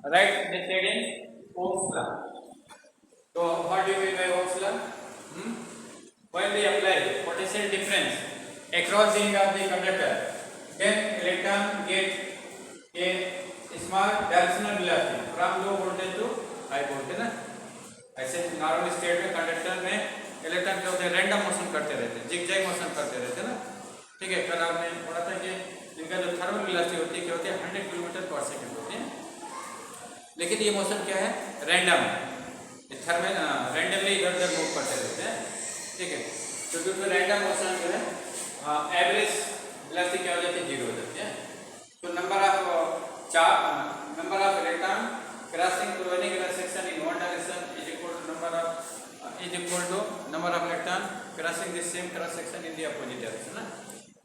Right? They said in Ohm's law. So what do you mean by Ohm's law? When we apply potential difference across the end of the conductor, then electron get a small directional velocity from low voltage to high voltage ना. ऐसे normal state में conductor में electron क्या होते हैं, random motion करते रहते हैं, जिगजैग मोशन करते रहते हैं ना. ठीक है, कल आपने पढ़ा था कि इनका जो थर्मल वेलोसिटी होती है क्या होती है 100 किलोमीटर पर सेकंड होती है. लेकिन ये मोशन क्या है, रैंडम है. थर्मल रैंडमली इधर उधर मूव करते रहते हैं. ठीक है, तो ड्यू टू रैंडम मोशन जो है एवरेज वेलोसिटी क्या हो जाती है, जीरो हो जाती है. तो number of electron crossing through any cross section in one direction is equal to number of electron crossing the same cross section in the opposite direction ना.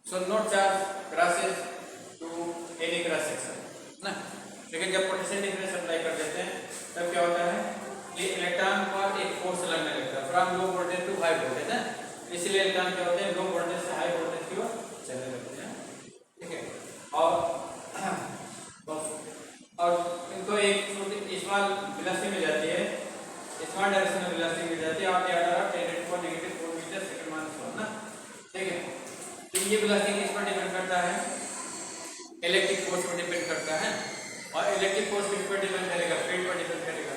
So no charge crosses to any cross section ना. लेकिन जब potential difference apply कर देते हैं तब क्या होता है, ये इलेक्ट्रॉन पर एक फोर्स लगने लगता है from low voltage to high voltage है. इसलिए इलेक्ट्रॉन क्या होते हैं, लो वोल्टेज से हाई वोल्टेज की ओर चलने लगते हैं. ठीक है, और इनको एक छोटी स्मॉल वेलोसिटी मिल जाती है, स्मॉल डायरेक्शनल वेलोसिटी मिल जाती है of the order of 10⁻⁻⁴ metre second -1 ना. ठीक है, तो ये वेलोसिटी किस पर डिपेंड करता है, इलेक्ट्रिक फोर्स पर डिपेंड करता है. और इलेक्ट्रिक फोर्स किस पर डिपेंड करेगा, फील्ड पर डिपेंड करेगा.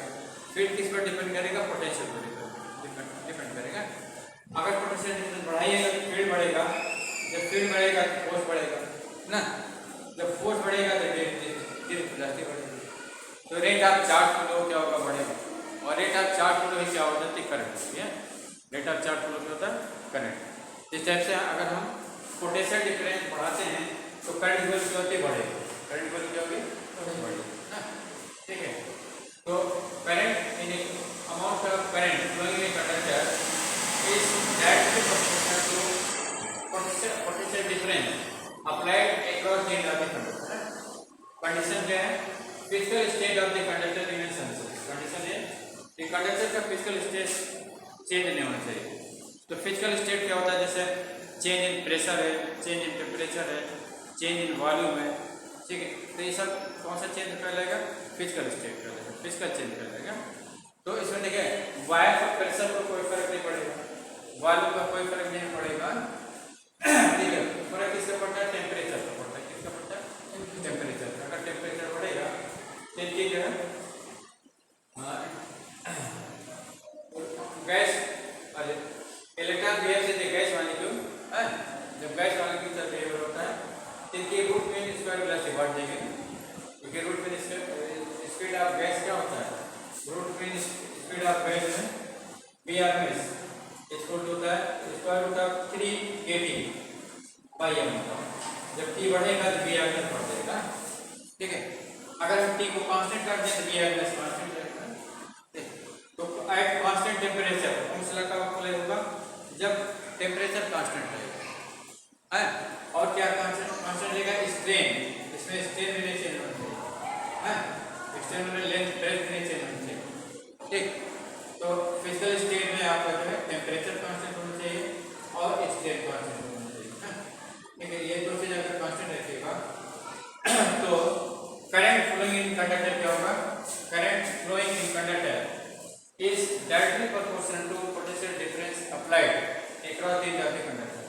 फील्ड किस पर डिपेंड करेगा, पोटेंशियल पर डिपेंड करेगा. अगर पोटेंशियल डिफरेंस बढ़ाइएगा तो फील्ड बढ़ेगा, जब फील्ड बढ़ेगा तो फोर्स बढ़ेगा ना. जब फोर्स बढ़ेगा तो वेलोसिटी बढ़ेगी. तो रेट ऑफ चार्ज फ्लो क्या होगा, बढ़ेगा. और रेट ऑफ चार्ज फ्लो ही क्या हो जाती है, करंट होती है. रेट ऑफ चार्ज फ्लो क्या होता है, करंट. इस टाइप से अगर हम पोटेंशियल डिफरेंस बढ़ाते हैं तो करंट वैल्यू क्या होती है, बढ़ेगी. करंट वैल्यू क्या होगी, बढ़ेगी ना. ठीक है, तो current in amount of current flowing in conductor is directly proportional to potential difference applied across the end of the conductor. Condition क्या है, physical state of the conductor remains unchanged. Condition है कि कंडक्टर का physical state change नहीं होना चाहिए. तो physical state क्या होता है, जैसे चेंज इन प्रेशर है, चेंज इन टेम्परेचर है, चेंज इन वॉल्यूम है. ठीक है, तो ये सब कौन सा चेंज कहलाएगा, फिजिकल स्टेट कहलाएगा, फिजिकल चेंज कहलाएगा. तो इसमें देखिए वायर का प्रेशर पर कोई फर्क नहीं पड़ेगा, वॉल्यूम का कोई फर्क नहीं पड़ेगा. ठीक है, फर्क किसका पड़ता है, टेम्परेचर का पड़ता है. किसका पड़ता है, टेम्परेचर. अगर टेम्परेचर बढ़ेगा तो इनकी जो है गैस इलेक्ट्रॉन बिहेव से गैस मॉलिक्यूल है. जब गैस मॉलिक्यूल से बिहेव होता है तो इनकी रूट मीन स्क्वायर वेलोसिटी बढ़ जाएगी. क्योंकि root mean speed of gas क्या होता है, root mean speed of gas में Vrms इक्वल टू होता है स्क्वायर रूट ऑफ 3 kT/m. जब T बढ़ेगा तो Vrms बढ़ जाएगा. ठीक है, अगर हम T को कांस्टेंट कर दें तो Vrms कांस्टेंट रहेगा. तो at constant temperature Ohm's law का अप्लाई होगा जब टेम्परेचर कांस्टेंट रहेगा. और क्या कांस्टेंट रहेगा, स्ट्रेन. इसमें स्ट्रेन भी नहीं चेंज होना चाहिए, एक्सटर्नल में लेंथ ब्रेथ भी नहीं चेंज होना चाहिए. ठीक, तो फिजिकल स्टेट में आपका जो है टेम्परेचर कांस्टेंट होना चाहिए और स्ट्रेन कांस्टेंट होना चाहिए. ठीक है, ये दो चीज अगर कांस्टेंट रखिएगा तो करंट फ्लोइंग इन कंडक्टर क्या होगा, current flowing in conductor is directly proportional to potential difference applied across the end of the conductor.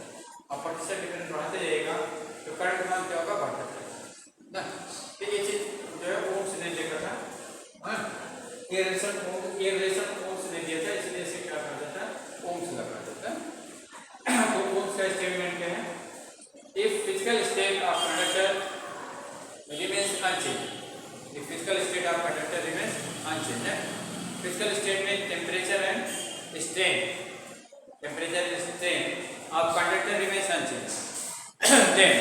अब potential difference बढ़ाते जाएगा तो करंट मान क्या होगा, बढ़ता जाएगा ना. तो ये चीज जो है ओम्स ने देखा था, ये रिलेशन ओम्स ने दिया था, इसलिए इसे क्या कहा जाता है, ओम्स लगा जाता है. तो ओम्स का स्टेटमेंट क्या है, if physical state of conductor remains unchanged, if physical state of conductor remains unchanged, physical state में temperature and strain, temperature and strain of conductor remains unchanged, then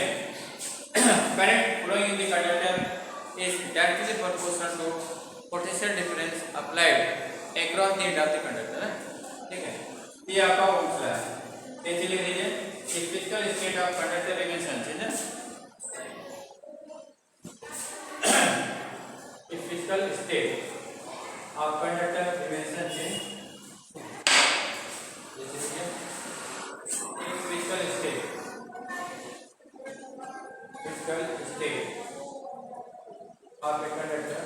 current flowing in the conductor is directly proportional to potential difference applied across the end of the conductor. ठीक है, ये आपका Ohm's law है. ये लिख लीजिए, if physical state of conductor remains unchanged, if physical state of conductor remains unchanged, this is here, in physical state of a conductor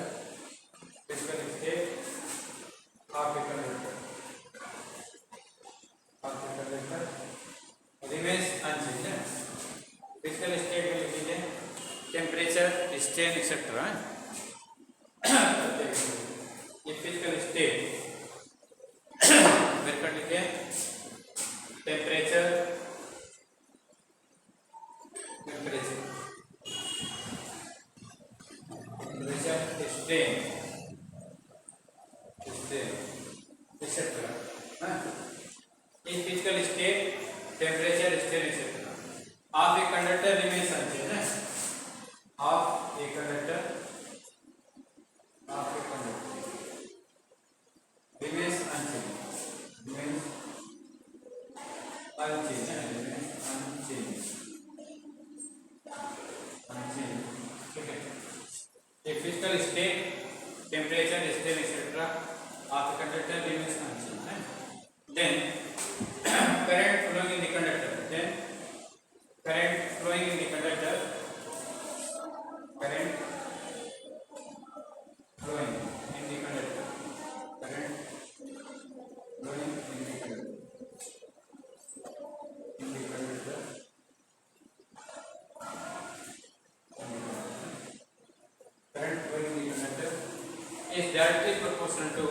ये physical state bracket लिखे temperature temperature strain etcetera in physical state temperature strain etc of a conductor remains unchanged of a conductor remains unchanged remains unchanged okay a physical state temperature strain etc of a conductor remains unchanged then current flowing in the conductor then current flowing in the conductor current flowing in the conductor current flowing in the conductor current flowing in the conductor is directly proportional to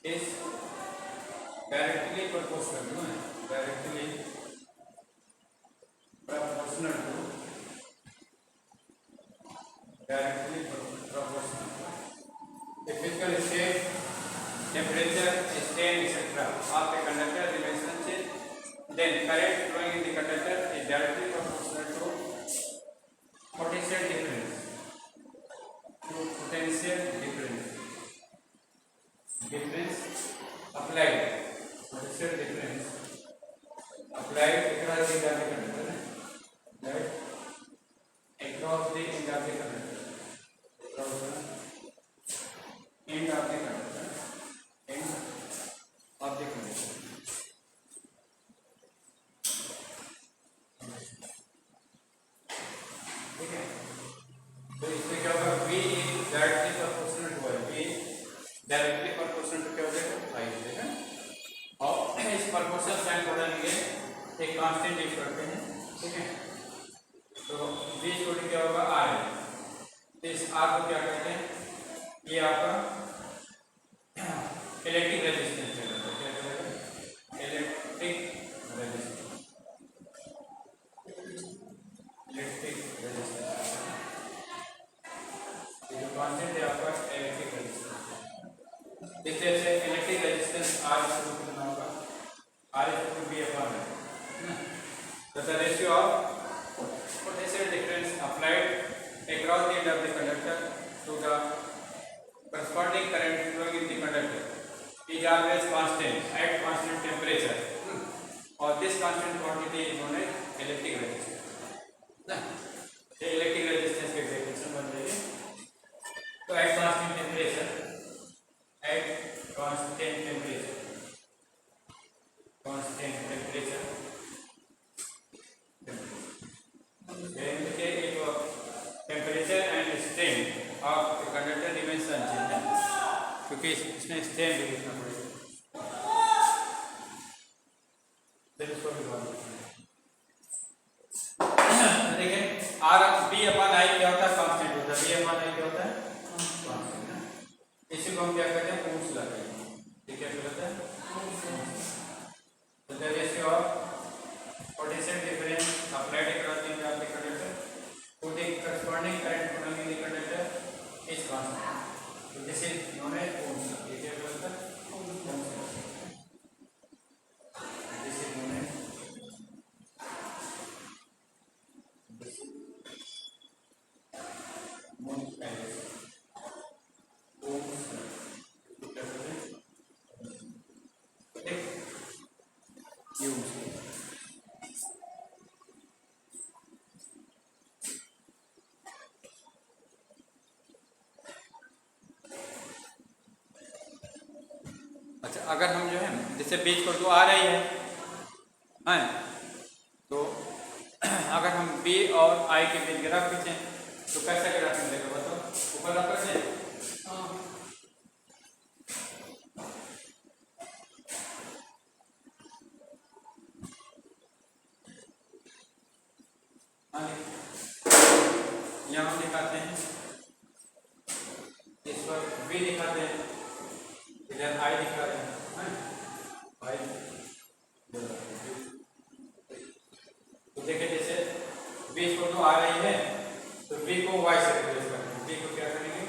is directly proportional to directly proportional to directly proportional to the physical state temperature strain etc of a conductor remains unchanged then current flowing in the conductor is directly proportional to potential difference applied potential difference applied across the conductor right across the end of the conductor across the end of the conductor end of the conductor ठीक है तो इसमें क्या होगा v is directly proportional to y v directly proportional to क्या हो जाएगा y हो जाएगा और इस प्रोपोर्शनल साइन को डालेंगे एक कांस्टेंट यूज करते हैं ठीक है तो v छोड़ क्या होगा r तो इस r को क्या कहते हैं ये आपका इलेक्ट्रिक रेजिस्टेंस है क्या कहलाएगा इलेक्ट्रिक रेजिस्टेंस ये जो कांस्टेंट है आपका इलेक्ट्रिक रेजिस्टेंस इस तरह से इलेक्ट्रिक रेजिस्टेंस R शुरू करना होगा R equal to B upon तो the ratio of potential difference applied across the end of the conductor to the corresponding current flowing in the conductor is always constant at constant temperature or this constant quantity is known as electric resistance ना ये electric resistance की definition बन जाएगी तो at constant temperature then temperature and strain of the conductor remains unchanged क्योंकि इसमें strain भी लिखना पड़ेगा देखिए R B अपॉन I क्या होता है कांस्टेंट होता है B अपॉन I क्या होता है कांस्टेंट इसी को हम क्या कहते हैं ओम्स लाते हैं ठीक है क्या है तो the ratio of potential difference applied across the conductor to the corresponding current flowing in the conductor is constant so this is known as Ohm's law ठीक है क्या होता है Ohm's law this is known as Ohm's अच्छा अगर हम जो है जैसे बीच को तो आ रही है हैं तो अगर हम B और I के बीच ग्राफ खींचें तो कैसा ग्राफ मिलेगा बताओ ऊपर रख कर यहाँ हम दिखाते हैं V दिखाते हैं, इधर I दिखा रहे हैं, I। तो देखिए जैसे V फोटो आ रही है तो V को Y से रिप्लेस करते हैं। V को क्या करेंगे,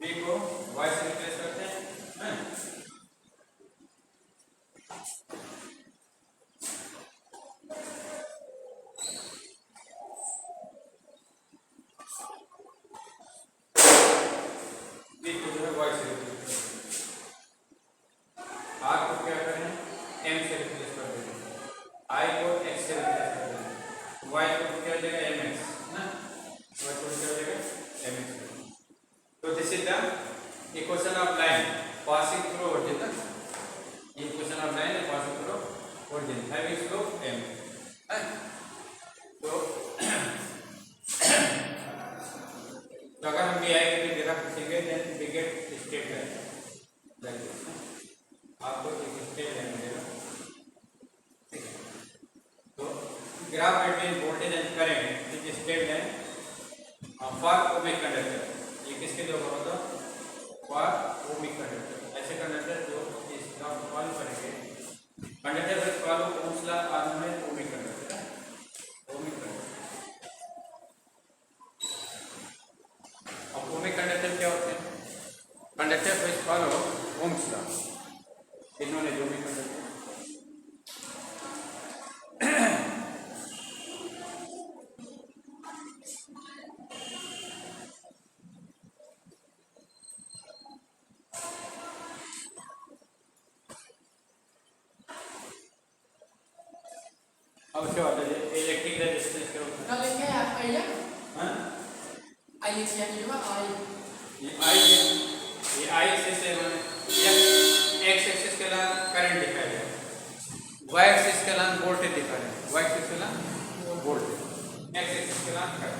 V को Y से रिप्लेस करते हैं। V को जो है Y से रिप्लेस करते हैं। R को क्या करें, M से रिप्लेस कर देते हैं। I को X से रिप्लेस कर देते हैं। Y को क्या हो जाएगा, MX ना, Y को क्या हो जाएगा, MX। तो this is the equation of line passing through origin. Equation of line passing through origin having slope m है। तो अगर हम भी आई के ग्राफ खींचेंगे then we get straight line like this. आपको एक स्ट्रेट लाइन मिलेगा। तो graph between voltage and current is straight line for ohmic conductor. ये किसके लिए होगा, फॉर ओमिक कंडक्टर। ऐसे कंडक्टर जो इस लॉ को फॉलो करेंगे, conductor will follow Ohm's law are known as ohmic conductor. Ohmic conductor. अब ओमिक कंडक्टर क्या होते हैं, conductor will follow Ohm's law इन्होंने जो ओमिक कंडक्टर। अब क्या होता है, इलेक्ट्रिक रेजिस्टेंस क्या होता है, कल क्या है आपका ये हां आई एक्स यानी जो आई ये I एक्सिस है, एक्स एक्सिस के लिए करंट दिखाया गया है, y एक्सिस के लिए वोल्टेज दिखा रहे हैं, y एक्सिस के लिए वोल्टेज, x एक्सिस के लिए करंट।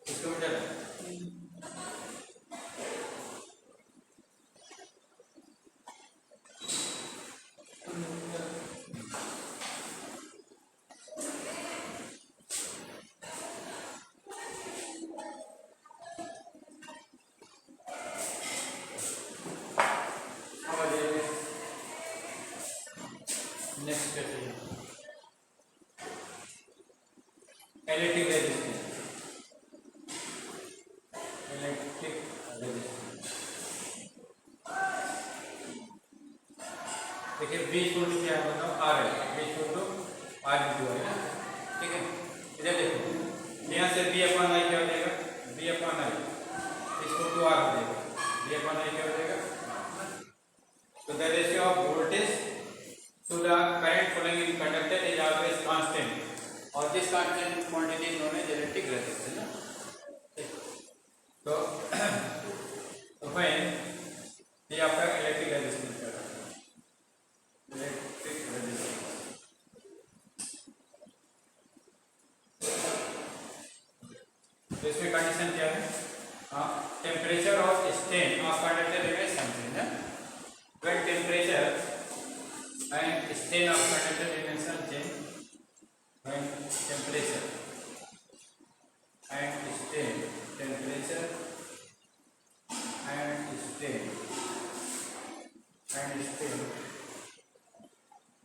इसको समझा। नेक्स्ट है इलेक्ट्रिक रेजिस्टेंस। इलेक्ट्रिक रेजिस्टेंस देखिए V इक्वल टू क्या है, बताओ R है, V equal to R into है ना, ठीक है। इधर देखो यहाँ से V अपॉन I क्या हो जाएगा, V अपॉन I इसको टू R हो जाएगा, V अपॉन I क्या हो जाएगा। तो the ratio of voltage to the current flowing in conductor is always constant और this constant quantity is known as electric resistance ना। तो when ये आपका इलेक्ट्रिक रेजिस्टेंस है, इलेक्ट्रिक रेजिस्टेंस। तो इसमें कंडीशन क्या है, temperature of strain of conductor remains something है। when temperature and strain of conductor remains unchanged, when temperature and strain, temperature and strain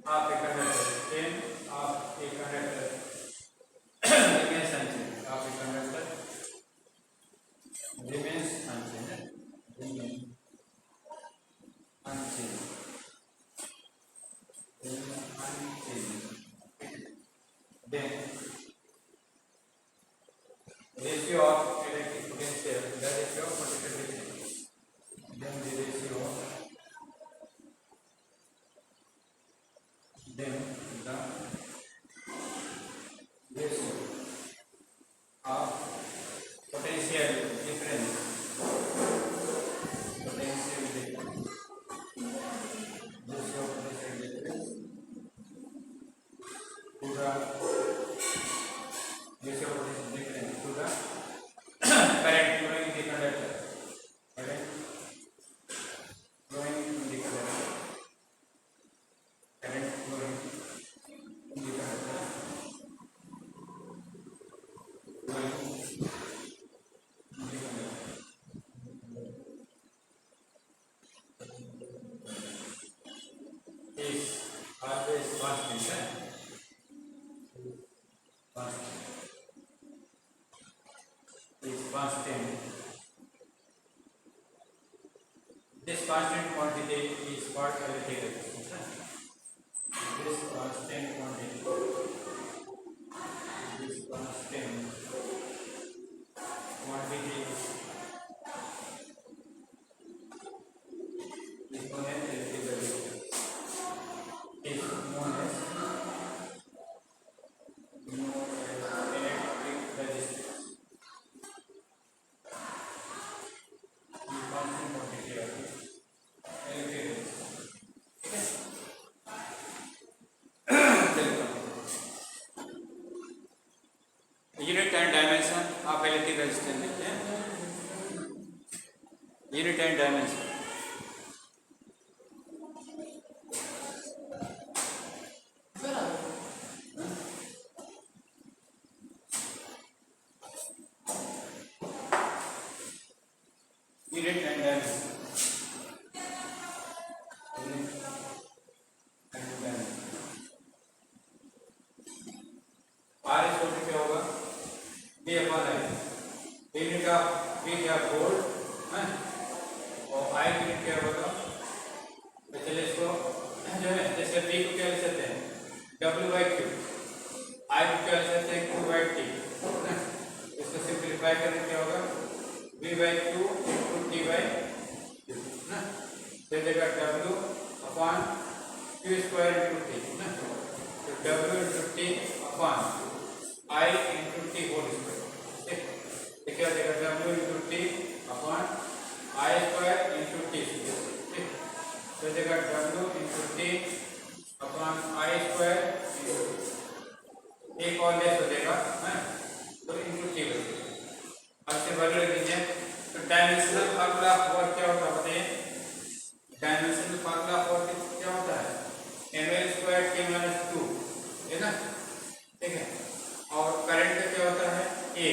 of a conductor, strain of a conductor remains unchanged, of a conductor remains unchanged, remains unchanged. Then ratio of electric potential, the ratio of potential difference, then the ratio, then the ratio of potential difference, potential difference, ratio of potential difference to the ratio of potential difference to the current flowing in the conductor, current flowing in the conductor, current flowing in the conductor, flowing is always constant, right? Constant. Is constant. This constant quantity is called elliptic resistance, right? This constant quantity, this constant quantity is known as elliptic resistance. Is known as electric resistance. The constant quantity of electric resistance. Unit and dimension of electric resistance. Unit and dimension. Unit and dimension. Unit and dimension. R is equal to क्या होगा? B upon I. Unit of B क्या volt, हैं? और I unit क्या होगा? तो चलिए इसको जो है जैसे B को क्या लिख सकते हैं? W by Q. I को क्या लिख सकते हैं? Q by T. इसको सिंप्लीफाई करने क्या होगा? V by Q into T by Q. ना? फिर देगा W upon Q square into T. ना? तो W into T upon I into T whole square. ठीक? तो क्या देगा? W into T upon I square into T square. ठीक? तो देगा W into T upon I square into एक और लेस हो जाएगा, हैं? तो into T बचेगा. अब से वैल्यू लिख दीजिए. तो डायमेंशनल फार्मूला फॉर क्या होता है बताइए? डायमेंशनल फार्मूला फॉर क्या होता है? ml स्क्वायर T minus 2, है ना? ठीक है. और करंट का क्या होता है? A.